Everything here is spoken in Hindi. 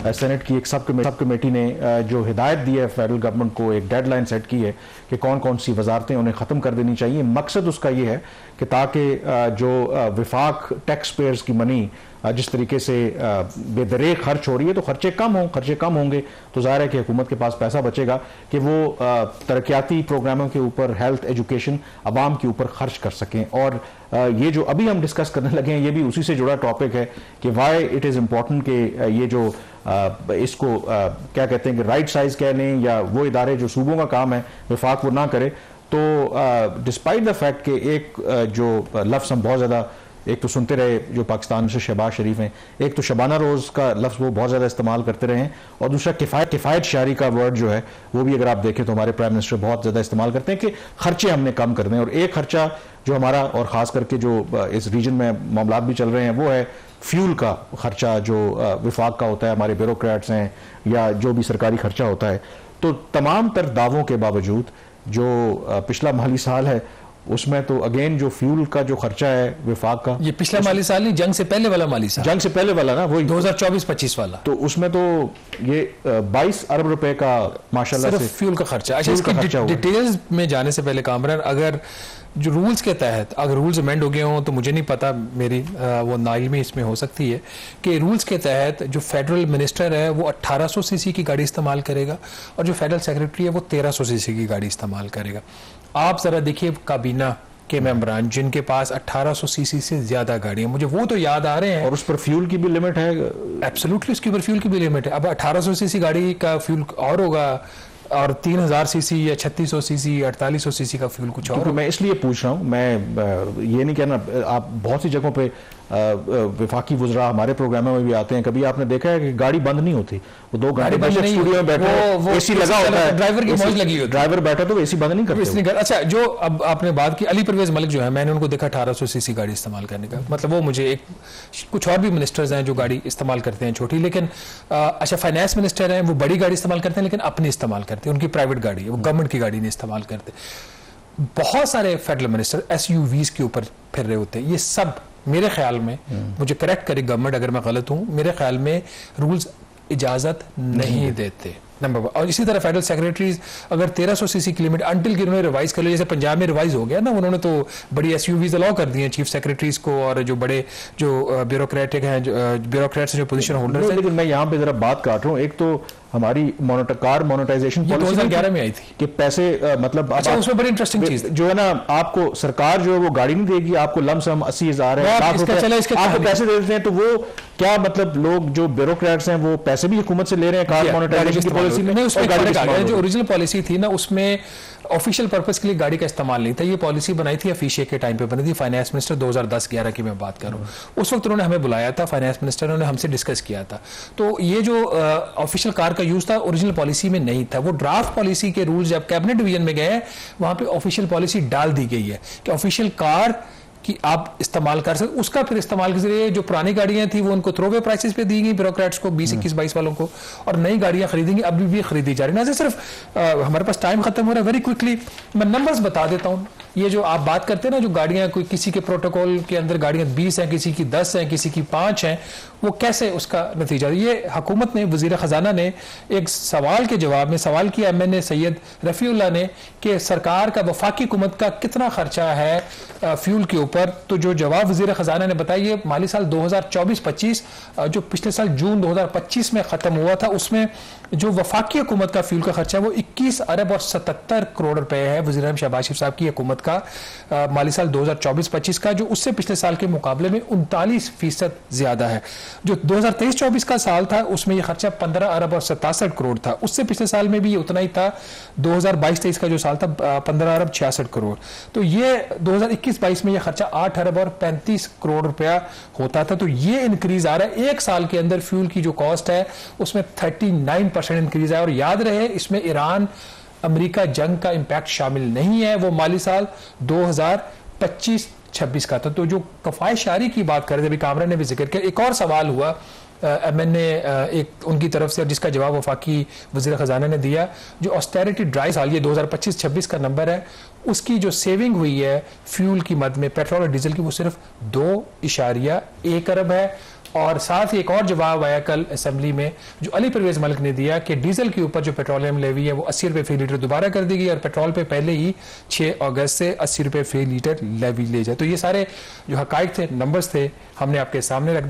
सेनेट की एक सब कमेटी ने जो हिदायत दी है फेडरल गवर्नमेंट को, एक डेडलाइन सेट की है कि कौन कौन सी वजारतें उन्हें ख़त्म कर देनी चाहिए। मकसद उसका ये है कि ताकि जो विफाक टैक्स पेयर्स की मनी जिस तरीके से बेदरे खर्च हो रही है, तो खर्चे कम होंगे तो जाहिर है कि हुकूमत के पास पैसा बचेगा कि वो तरक्याती प्रोग्रामों के ऊपर, हेल्थ, एजुकेशन, आवाम के ऊपर खर्च कर सकें। और ये जो अभी हम डिस्कस करने लगे हैं, ये भी उसी से जुड़ा टॉपिक है कि वाई इट इज़ इम्पॉर्टेंट कि ये जो इसको क्या कहते हैं कि राइट साइज कह लें, या वो इदारे जो सूबों का काम है विफाक वो ना करे। तो डिस्पाइट द फैक्ट कि एक जो लफ्ज़ हम बहुत ज़्यादा एक तो सुनते रहे जो पाकिस्तान से शहबाज शरीफ हैं, एक तो शबाना रोज़ का लफ्ज़ वो बहुत ज़्यादा इस्तेमाल करते रहे हैं, और दूसरा किफ़ायत शारी का वर्ड जो है वो भी अगर आप देखें तो हमारे प्राइम मिनिस्टर बहुत ज़्यादा इस्तेमाल करते हैं कि खर्चे हमने कम करने हैं। और एक खर्चा जो हमारा, और ख़ास करके जो इस रीजन में मामला भी चल रहे हैं, वो है फ्यूल का खर्चा जो विफाक का होता है, हमारे ब्यूरोक्रेट्स हैं या जो भी सरकारी खर्चा होता है। तो तमाम तर दावों के बावजूद जो पिछला माली साल है उसमें तो अगेन जो फ्यूल का जो खर्चा है विफाक का, ये पिछला माली साल नहीं, जंग से पहले वाला माली साल, जंग से पहले वाला ना, वही 2024-25 वाला, तो उसमें तो ये 22 अरब रुपए का माशाल्लाह से फ्यूल का खर्चा। अच्छा, इसकी डिटेल्स में जाने से पहले कामरान, अगर जो रूल्स के तहत अगर रूल्स अमेंड हो गए हों तो मुझे नहीं पता, मेरी वो नाइल में इसमें हो सकती है कि रूल्स के तहत जो फेडरल मिनिस्टर है वो 1800 सीसी की गाड़ी इस्तेमाल करेगा और जो फेडरल सेक्रेटरी है वो 1300 सीसी की गाड़ी इस्तेमाल करेगा। आप जरा देखिए काबीना के मेंबरान जिनके पास 1800 सीसी से ज्यादा गाड़ी है, मुझे वो तो याद आ रहे हैं, और उस पर फ्यूल की भी लिमिट है। एब्सोल्युटली उसके ऊपर फ्यूल की भी लिमिट है। अब 1800 सीसी गाड़ी का फ्यूल और होगा, और 3000 सीसी या 3600 सीसी, 4800 सीसी का फ्यूल कुछ और। मैं इसलिए पूछ रहा हूँ, मैं ये नहीं कहना, आप बहुत सी जगहों पे विफाकी वुज़रा हमारे प्रोग्रामों में भी आते हैं, कभी आपने देखा है कि गाड़ी बंद नहीं होती, वो 2 घंटे स्टूडियो में बैठे, एसी लगा होता है, ड्राइवर की मौज लगी होती है, ड्राइवर बैठा तो एसी बंद नहीं करते। अच्छा, जो अब आपने बात की अली परवेज मलिक जो है, मैंने उनको देखा 1800 सीसी गाड़ी इस्तेमाल करने का, मतलब वो मुझे एक, कुछ और भी मिनिस्टर्स हैं जो गाड़ी इस्तेमाल करते हैं छोटी, लेकिन अच्छा फाइनेंस मिनिस्टर हैं वो बड़ी गाड़ी इस्तेमाल करते हैं लेकिन अपनी इस्तेमाल करते हैं, उनकी प्राइवेट गाड़ी है, वो गवर्नमेंट की गाड़ी नहीं इस्तेमाल करते। बहुत सारे फेडरल मिनिस्टर एसयूवीज के ऊपर फिर रहे होते हैं। ये सब मेरे ख्याल में, मुझे करेक्ट करे गवर्नमेंट अगर मैं गलत हूं, मेरे ख्याल में रूल्स इजाजत नहीं देते, नंबर 1। और इसी तरह फेडरल सेक्रेटरीज अगर 1300 सीसी की लिमिट अंटिल कि उन्होंने रिवाइज कर लिया, जैसे पंजाब में रिवाइज हो गया ना, उन्होंने तो बड़ी एसयूवीज अलाउ कर दी हैं चीफ सेक्रेटरीज को, और जो बड़े जो ब्यूरोक्रेटिक हैं, ब्यूरोक्रेट्स जो पोजीशन होल्डर्स हैं। लेकिन मैं यहाँ पे जरा बात काट रहा हूँ, एक तो हमारी कार मोनेटाइजेशन 2011 में आई थी कि पैसे मतलब, अच्छा उसमें बड़ी इंटरेस्टिंग चीज जो है ना, आपको सरकार जो है वो गाड़ी नहीं देगी, आपको लमसम 80,000 आपको पैसे दे देते हैं, तो वो क्या मतलब लोग जो ब्यूरोक्रेट्स हैं वो पैसे भी हुकूमत से ले रहे हैं कार मोनेटाइजेशन की पॉलिसी में। जो ओरिजिनल पॉलिसी थी ना उसमें ऑफिशियल पर्पस के लिए गाड़ी का इस्तेमाल नहीं था, ये पॉलिसी बनाई थी अफीशिया के टाइम पे बनी थी, फाइनेंस मिनिस्टर 2010-11 की मैं बात कर रहा हूँ। उस वक्त उन्होंने हमें बुलाया था, फाइनेंस मिनिस्टर, उन्होंने हमसे डिस्कस किया था। तो ये जो ऑफिशियल कार का यूज था ओरिजिनल पॉलिसी में नहीं था, वो ड्राफ्ट पॉलिसी के रूल्स जब कैबिनेट डिवीजन में गए वहां पर ऑफिशियल पॉलिसी डाल दी गई है कि ऑफिशियल कार कि आप इस्तेमाल कर सकते। उसका फिर इस्तेमाल के जरिए जो पुरानी गाड़ियां थी वो उनको थ्रोवे प्राइसेस पे दी गई ब्यूरोक्रेट्स को, 20, 21, 22 वालों को, और नई गाड़ियां खरीदेंगी, अभी भी खरीदी जा रही है ना। सिर्फ हमारे पास टाइम खत्म हो रहा है, वेरी क्विकली मैं नंबर्स बता देता हूं। ये जो आप बात करते हैं ना, जो गाड़ियां कोई किसी के प्रोटोकॉल के अंदर गाड़ियां 20 हैं, किसी की 10 हैं, किसी की 5 हैं, वो कैसे उसका नतीजा। ये हुकूमत ने, वजीर खजाना ने एक सवाल के जवाब में सवाल किया एमएनए सैयद रफीउल्लाह ने कि सरकार का, वफाकी हुकूमत का कितना खर्चा है फ्यूल के ऊपर। तो जो जवाब वजीर खजाना ने बताया, ये माली साल 2024-25 जो पिछले साल जून 2025 में खत्म हुआ था, उसमें जो वफाकी हुकूमत का फ्यूल का खर्चा है वो 21 अरब और 77 करोड़ रुपए है वज़ीर आज़म शहबाज शरीफ साहब की हुकूमत का माली साल 2024-25 का, जो उससे पिछले साल के मुकाबले में 39% ज्यादा है। जो 2023-24 का साल था उसमें यह खर्चा 15 अरब और 67 करोड़ था, उससे पिछले साल में भी ये उतना ही था। 2022-23 का जो साल था 15 अरब 66 करोड़। तो ये 2021-22 में यह खर्चा 8 अरब और 35 करोड़ रुपया होता था। तो ये इंक्रीज आ रहा है, एक साल के अंदर फ्यूल की जो कॉस्ट है उसमें 39% इंक्रीज है। और याद रहे इसमें ईरान अमेरिका जंग का इंपैक्ट शामिल नहीं है, वो माली साल 2025-26 का था। तो जो कफायशारी की बात कर रहे थे, अभी कामरान ने भी जिक्र किया। एक और सवाल हुआ एमएनए एक उनकी तरफ से, जिसका जवाब वफाकी वज़ीर खजाना ने दिया, जो ऑस्टेरिटी ड्राइव साल, ये 2025-26 का नंबर है, उसकी जो सेविंग हुई है फ्यूल की मद में, पेट्रोल और डीजल की, वो सिर्फ 2.1 अरब है। और साथ ही एक और जवाब आया कल असेंबली में जो अली परवेज मलिक ने दिया कि डीजल के ऊपर जो पेट्रोलियम लेवी है वो 80 रुपए फी लीटर दोबारा कर दी गई और पेट्रोल पे पहले ही 6 अगस्त से 80 रुपए फी लीटर लेवी ले जाए। तो ये सारे जो हकाइक थे, नंबर्स थे, हमने आपके सामने रख दिए।